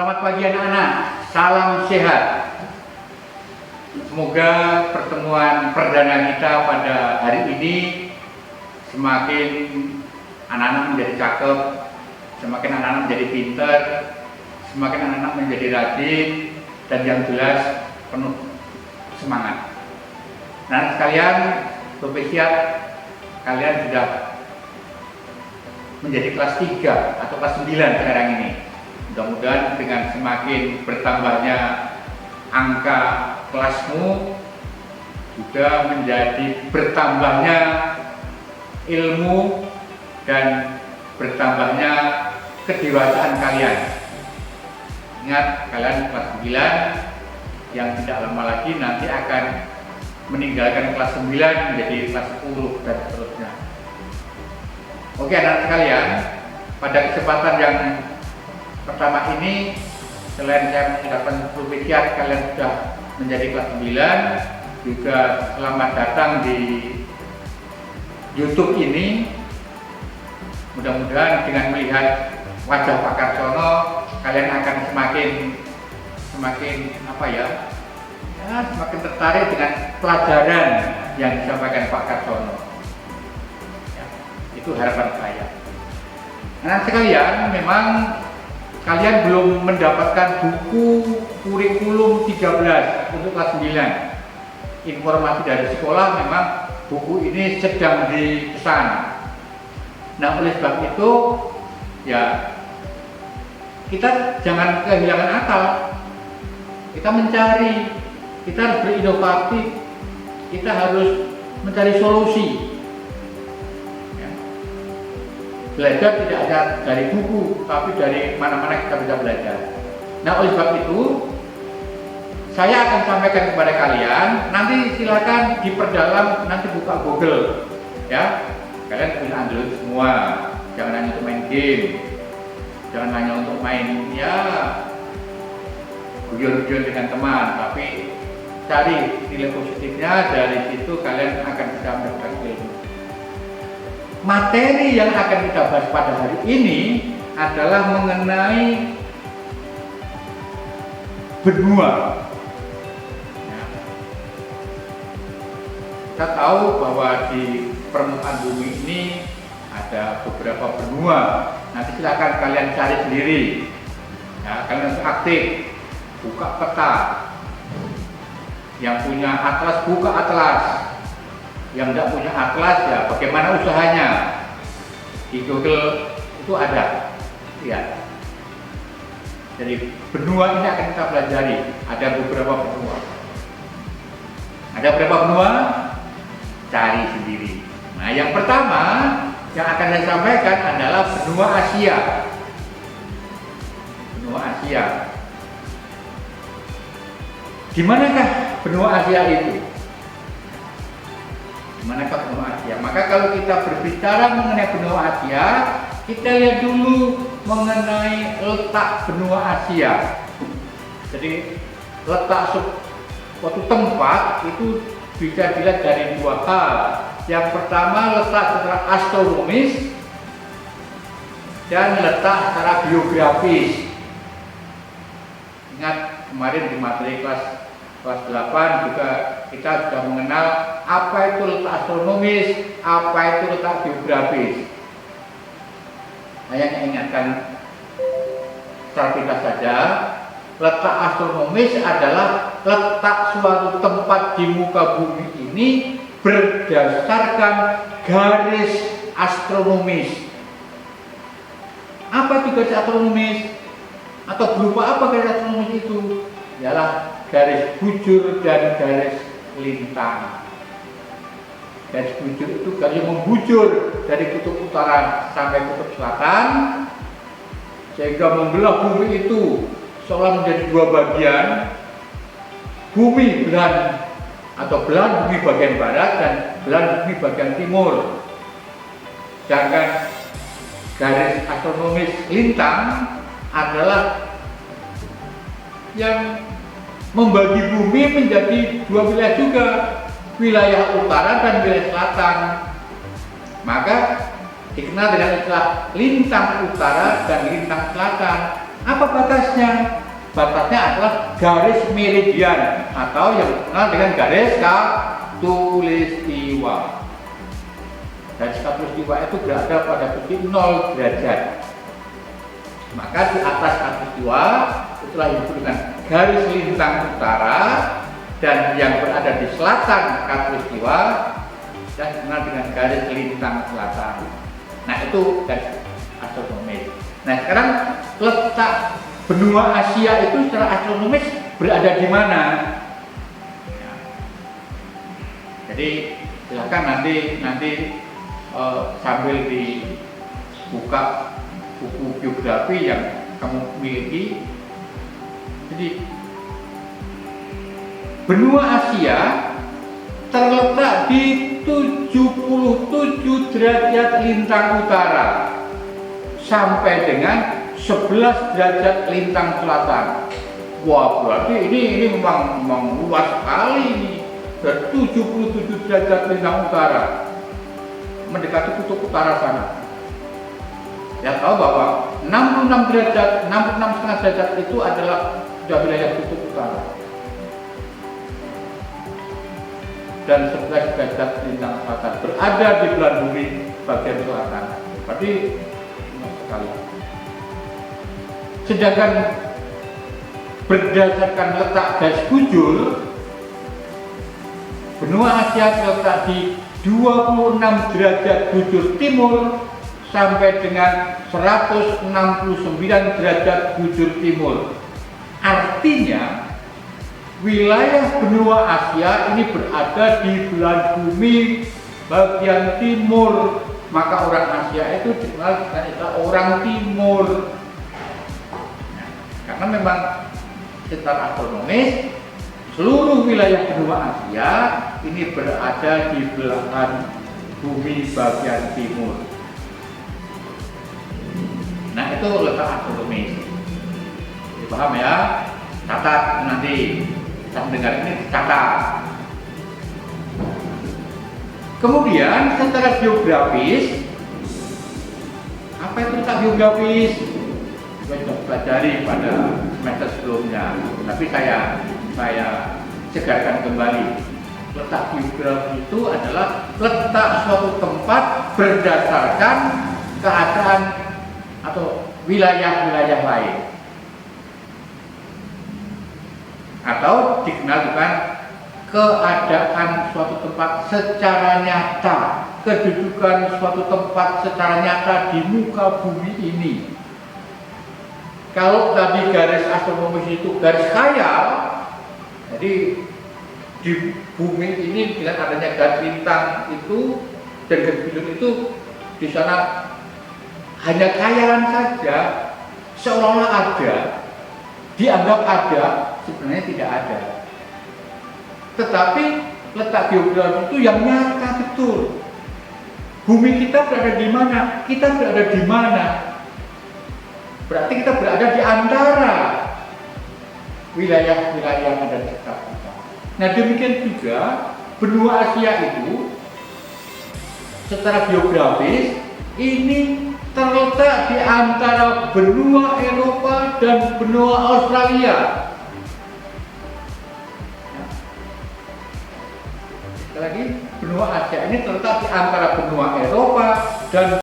Selamat pagi anak-anak, salam sehat. Semoga pertemuan perdana kita pada hari ini semakin anak-anak menjadi cakep, semakin anak-anak menjadi pintar, semakin anak-anak menjadi rajin, dan yang jelas penuh semangat. Nah sekalian, bersiap, kalian sudah menjadi kelas 3 atau kelas 9 sekarang ini. Mudah-mudahan dengan semakin bertambahnya angka kelasmu juga menjadi bertambahnya ilmu dan bertambahnya kedewasaan kalian. Ingat, kalian kelas 9 yang tidak lama lagi nanti akan meninggalkan kelas 9 menjadi kelas 10 dan seterusnya. Oke anak sekalian, pada kesempatan yang pertama ini, selain saya mengucapkan berpikir kalian sudah menjadi kelas 9, juga selamat datang di YouTube ini. Mudah-mudahan dengan melihat wajah Pak Karsono, kalian akan semakin semakin tertarik dengan pelajaran yang disampaikan Pak Karsono. Ya, itu harapan saya. Nah sekalian, memang kalian belum mendapatkan buku kurikulum 13 untuk kelas 9. Informasi dari sekolah memang buku ini sedang dipesan. Nah oleh sebab itu ya kita jangan kehilangan akal. Kita mencari, kita harus berinovatif, kita harus mencari solusi. Belajar tidak ada dari buku, tapi dari mana-mana kita bisa belajar. Nah oleh sebab itu, saya akan sampaikan kepada kalian. Nanti silakan diperdalam, nanti buka Google, ya. Kalian punya Android semua, jangan hanya untuk main game, jangan hanya untuk main guyon-guyon dengan teman, tapi cari nilai positifnya. Dari situ kalian akan bisa mendapatkan ilmu. Materi yang akan kita bahas pada hari ini adalah mengenai benua. Kita tahu bahwa di permukaan bumi ini ada beberapa benua. Nanti silakan kalian cari sendiri. Ya, kalian harus aktif, buka peta. Yang punya atlas, buka atlas. Yang tidak punya atlas, ya bagaimana usahanya? Di Google itu ada, ya. Jadi benua ini akan kita pelajari. Ada beberapa benua. Ada berapa benua? Cari sendiri. Nah yang pertama yang akan saya sampaikan adalah benua Asia. Benua Asia. Di manakah benua Asia itu? Manakah benua Asia? Maka kalau kita berbicara mengenai benua Asia, kita lihat dulu mengenai letak benua Asia. Jadi letak suatu tempat itu bisa dilihat dari dua hal. Yang pertama letak secara astronomis dan letak secara geografis. Ingat kemarin di materi kelas 8 juga kita sudah mengenal apa itu letak astronomis, apa itu letak geografis. Saya ingatkan secara pintas saja, letak astronomis adalah letak suatu tempat di muka bumi ini berdasarkan garis astronomis. Apa itu garis astronomis? Atau berupa apa garis astronomis itu? Ialah garis bujur dan garis lintang. Garis bujur itu garis yang membujur dari kutub utara sampai kutub selatan, sehingga membelah bumi itu seolah menjadi dua bagian. Bumi belahan bumi bagian barat dan belahan bumi bagian timur. Sedangkan garis astronomis lintang adalah yang membagi bumi menjadi dua wilayah juga, wilayah utara dan wilayah selatan. Maka dikenal dengan istilah lintang utara dan lintang selatan. Apa batasnya? Batasnya adalah garis meridian atau yang dikenal dengan garis khatulistiwa. Garis khatulistiwa itu berada pada titik 0 derajat. Maka di atas khatulistiwa itulah yang disebut dengan garis lintang utara, dan yang berada di selatan khatulistiwa dan dikenal dengan garis lintang selatan. Nah, itu garis astronomis. Nah, sekarang letak benua Asia itu secara astronomis berada di mana? Ya. Jadi silakan nanti sambil dibuka buku geografi yang kamu miliki. Jadi benua Asia terletak di 77 derajat lintang utara sampai dengan 11 derajat lintang selatan. Wah, berarti ini memang luas sekali ini. Dari 77 derajat lintang utara mendekati kutub utara sana. Ya, tahu bahwa 66 derajat, 66,5 derajat itu adalah sudah wilayah kutub utara. Dan 11 derajat lintang selatan berada di belahan bumi bagian selatan. Berarti luas sekali. Sedangkan berdasarkan letak garis bujur, benua Asia terletak di 26 derajat bujur timur sampai dengan 169 derajat bujur timur. Artinya wilayah benua Asia ini berada di belahan bumi bagian timur, maka orang Asia itu dikenal dengan orang timur. Nah, karena memang secara astronomis seluruh wilayah benua Asia ini berada di belahan bumi bagian timur. Nah, itu letak astronomis. Dipaham ya? Catat nanti. Kita mendengar ini dicatat. Kemudian secara geografis, apa itu letak geografis? Kita sudah pelajari pada semester sebelumnya, tapi saya segarkan kembali. Letak geografis itu adalah letak suatu tempat berdasarkan keadaan atau wilayah-wilayah lain, atau dikenal dengan keadaan suatu tempat secara nyata, kedudukan suatu tempat secara nyata di muka bumi ini. Kalau tadi garis astronomis itu garis khayal, jadi di bumi ini dengan adanya garis lintang itu dan garis bujur itu di sana hanya khayalan saja, seolah-olah ada, dianggap ada, sebenarnya tidak ada. Tetapi letak geografi itu yang nyata betul. Bumi kita berada di mana? Kita berada di mana? Berarti kita berada di antara wilayah-wilayah yang ada di sekitar kita. Nah, demikian juga benua Asia itu secara geografis ini terletak di antara benua Eropa dan benua Australia. Sekali lagi, benua Asia ini terletak di antara benua Eropa dan